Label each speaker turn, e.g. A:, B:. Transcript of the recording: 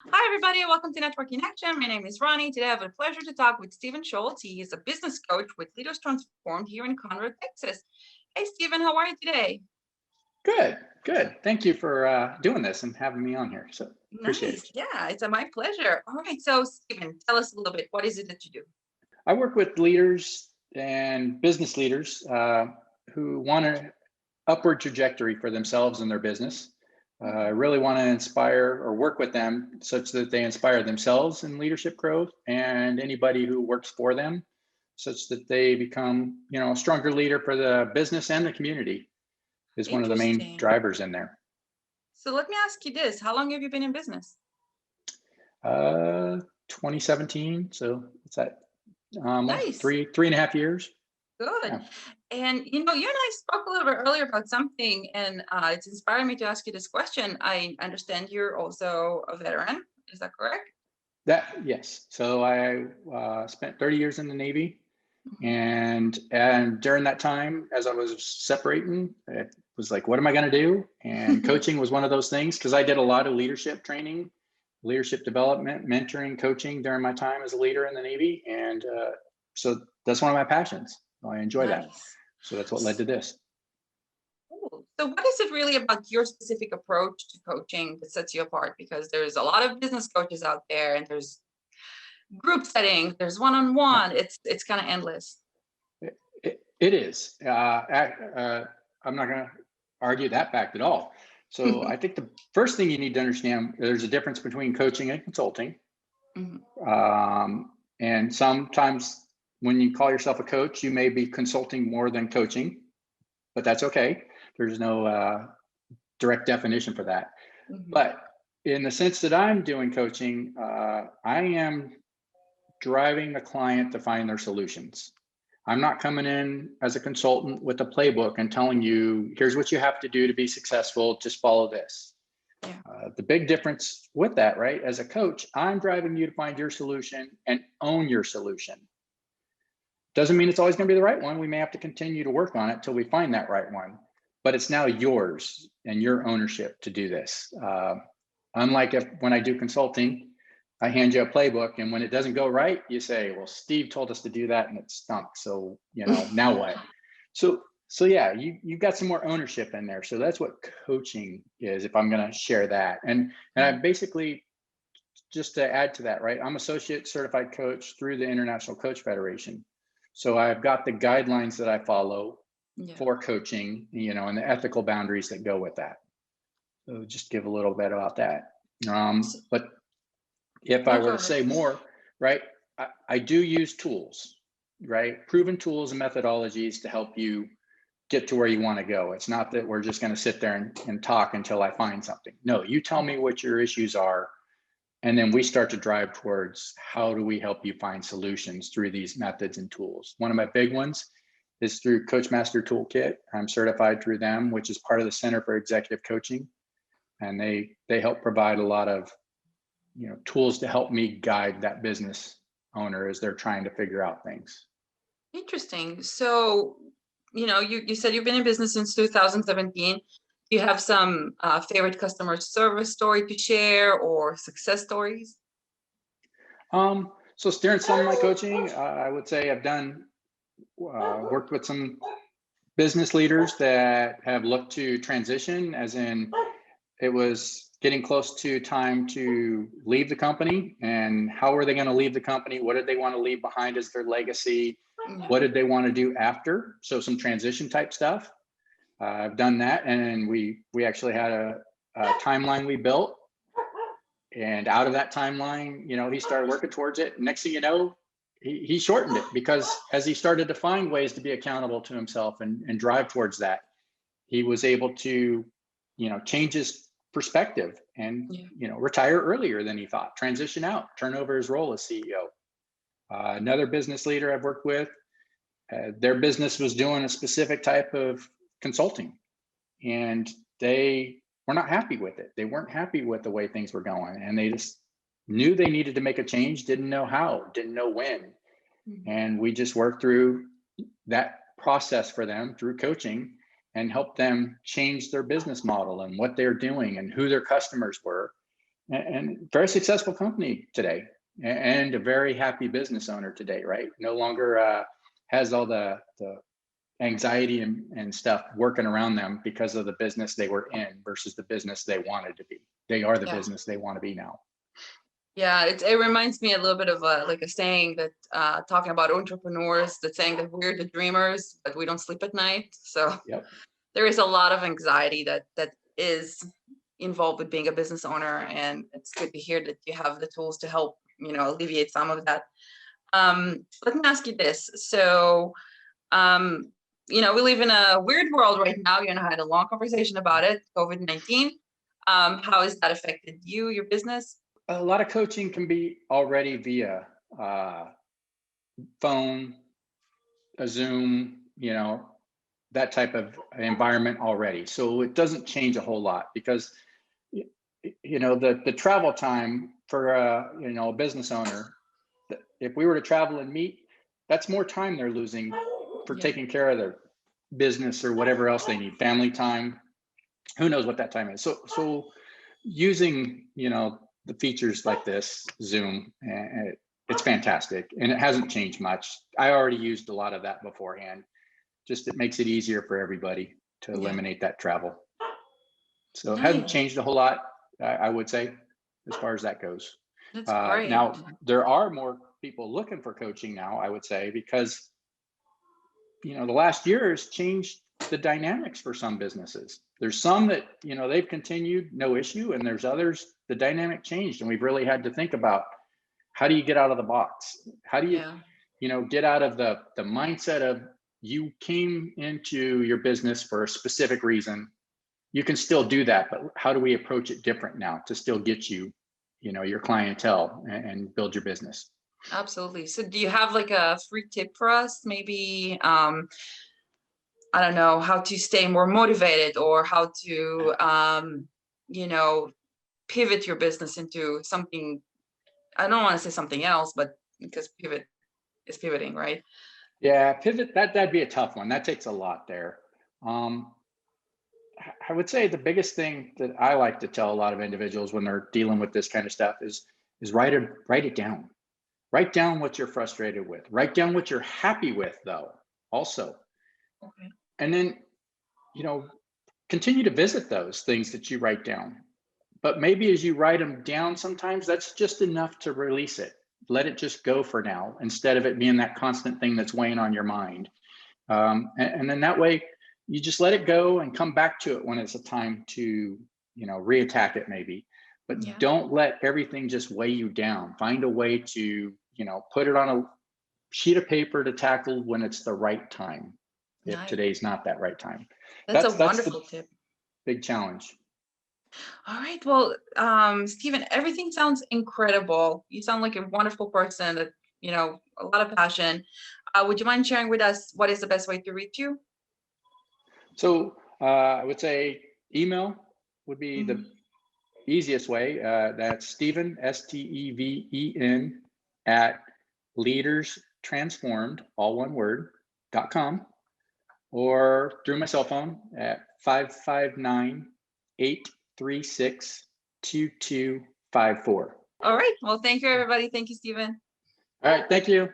A: Hi, everybody. Welcome to Networking Action. My name is Roni. Today, I have the pleasure to talk with Steven Schultze. He is a business coach with Leaders Transformed here in Conroe, Texas. Hey, Steven, how are you today?
B: Good, good. Thank you for doing this and having me on here. So appreciate it.
A: Nice. Yeah, it's my pleasure. All right. So, Steven, tell us a little bit. What is it that you do?
B: I work with leaders and business leaders who want an upward trajectory for themselves and their business. I really want to inspire or work with them such that they inspire themselves in leadership growth and anybody who works for them, such that they become, a stronger leader for the business and the community is one of the main
A: Interesting.
B: drivers in there.
A: So, let me ask you this. How long have you been in business?
B: Uh, 2017. So it's that almost
A: Nice.
B: three and a half years.
A: Good.
B: Yeah.
A: And, you and I spoke a little bit earlier about something, and it's inspired me to ask you this question. I understand you're also a veteran. Is that correct?
B: Yes. So I spent 30 years in the Navy,
A: Mhm.
B: and during that time, as I was separating, it was like, what am I going to do? And coaching was one of those things because I did a lot of leadership training, leadership development, mentoring, coaching during my time as a leader in the Navy, and so that's one of my passions. I enjoy that.
A: Nice.
B: So that's what led to this.
A: Cool. So what is it really about your specific approach to coaching that sets you apart? Because there's a lot of business coaches out there, and there's group settings, there's
B: Yeah.
A: one-on-one. It's kind of endless.
B: It is. I'm not going to argue that fact at all. So I think the first thing you need to understand, there's a difference between coaching and consulting.
A: Mhm.
B: And sometimes when you call yourself a coach, you may be consulting more than coaching, but that's okay. There's no direct definition for that.
A: Mhm.
B: But in the sense that I'm doing coaching, I am driving the client to find their solutions. I'm not coming in as a consultant with a playbook and telling you, here's what you have to do to be successful, just follow this.
A: Yeah.
B: The big difference with that, right? As a coach, I'm driving you to find your solution and own your solution. Doesn't mean it's always going to be the right one. We may have to continue to work on it till we find that right one, but it's now yours and your ownership to do this. Unlike when I do consulting, I hand you a playbook, and when it doesn't go right, you say, "Well, Steve told us to do that, and it stunk. So now what?" So yeah, you've got some more ownership in there. So that's what coaching is. If I'm going to share that, and I
A: Mhm.
B: basically, just to add to that, right? I'm associate certified coach through the International Coach Federation. So I've got the guidelines that I follow
A: Yeah.
B: for coaching, and the ethical boundaries that go with that. So just give a little bit about that.
A: So,
B: But if I
A: no,
B: were
A: go
B: to
A: ahead.
B: say more, right, I do use tools, right? Proven tools and methodologies to help you get to where you want to go. It's not that we're just going to sit there and talk until I find something. No, you tell me what your issues are, and then we start to drive towards how do we help you find solutions through these methods and tools. One of my big ones is through Coach Master Toolkit. I'm certified through them, which is part of the Center for Executive Coaching. And they help provide a lot of tools to help me guide that business owner as they're trying to figure out things.
A: Interesting. So, you said you've been in business since 2017. Do you have some favorite customer service story to share or success stories?
B: So during some of my coaching, I would say I've done worked with some business leaders that have looked to transition, as in it was getting close to time to leave the company, and how are they going to leave the company? What did they want to leave behind as their legacy?
A: Yeah.
B: What did they want to do after? So some transition type stuff. I've done that, and we actually had a timeline we built, and out of that timeline, he started working towards it. Next thing you know, he shortened it because as he started to find ways to be accountable to himself and drive towards that, he was able to, change his perspective and,
A: Yeah.
B: retire earlier than he thought, transition out, turn over his role as CEO. Another business leader I've worked with, their business was doing a specific type of consulting, and they were not happy with it. They weren't happy with the way things were going, and they just knew they needed to make a change, didn't know how, didn't know when.
A: Mhm.
B: And we just worked through that process for them through coaching and helped them change their business model and what they're doing and who their customers were. and very successful company today, and a very happy business owner today, right? No longer has all the anxiety and stuff working around them because of the business they were in versus the business they wanted to be. They are the
A: Yeah.
B: business they want to be now.
A: Yeah, it reminds me a little bit of like a saying that talking about entrepreneurs, that saying that we're the dreamers, but we don't sleep at night. So
B: Yep.
A: there is a lot of anxiety that is involved with being a business owner, and it's good to hear that you have the tools to help, alleviate some of that. Let me ask you this. So, we live in a weird world right now. You and I had a long conversation about it, COVID-19. How has that affected you, your business?
B: A lot of coaching can be already via phone, a Zoom, that type of environment already. So it doesn't change a whole lot because, the travel time for a business owner, if we were to travel and meet, that's more time they're losing for
A: Yeah.
B: taking care of their business or whatever else they need, family time. Who knows what that time is? So using, the features like this, Zoom, it's fantastic, and it hasn't changed much. I already used a lot of that beforehand. Just it makes it easier for everybody to eliminate that travel. So it hasn't
A: Nice.
B: changed a whole lot, I would say, as far as that goes.
A: That's great.
B: Now, there are more people looking for coaching now, I would say, because the last year has changed the dynamics for some businesses. There's some that, they've continued, no issue, and there's others, the dynamic changed, and we've really had to think about, how do you get out of the box? How do you, get out of the mindset of, you came into your business for a specific reason. You can still do that, but how do we approach it different now to still get you, your clientele and build your business?
A: Absolutely. So do you have like a free tip for us? Maybe, I don't know, how to stay more motivated, or how to, pivot your business into something. I don't want to say something else, but because pivot is pivoting, right?
B: Yeah, pivot, that'd be a tough one. That takes a lot there. I would say the biggest thing that I like to tell a lot of individuals when they're dealing with this kind of stuff is write it down. Write down what you're frustrated with. Write down what you're happy with, though, also.
A: Okay.
B: And then, continue to visit those things that you write down. But maybe as you write them down, sometimes that's just enough to release it. Let it just go for now, instead of it being that constant thing that's weighing on your mind. And then that way, you just let it go and come back to it when it's a time to, reattack it maybe. But don't let everything just weigh you down. Find a way to, put it on a sheet of paper to tackle when it's the right time. If today's not that right time.
A: That's a wonderful tip.
B: Big challenge.
A: All right. Well, Steven, everything sounds incredible. You sound like a wonderful person that, a lot of passion. Would you mind sharing with us what is the best way to reach you?
B: So I would say email would be the easiest way. That's Steven, STEVEN, at leaderstransformed, all one word, .com, or through my cell phone at 559-836-2254.
A: All right. Well, thank you, everybody. Thank you, Steven.
B: All right. Thank you.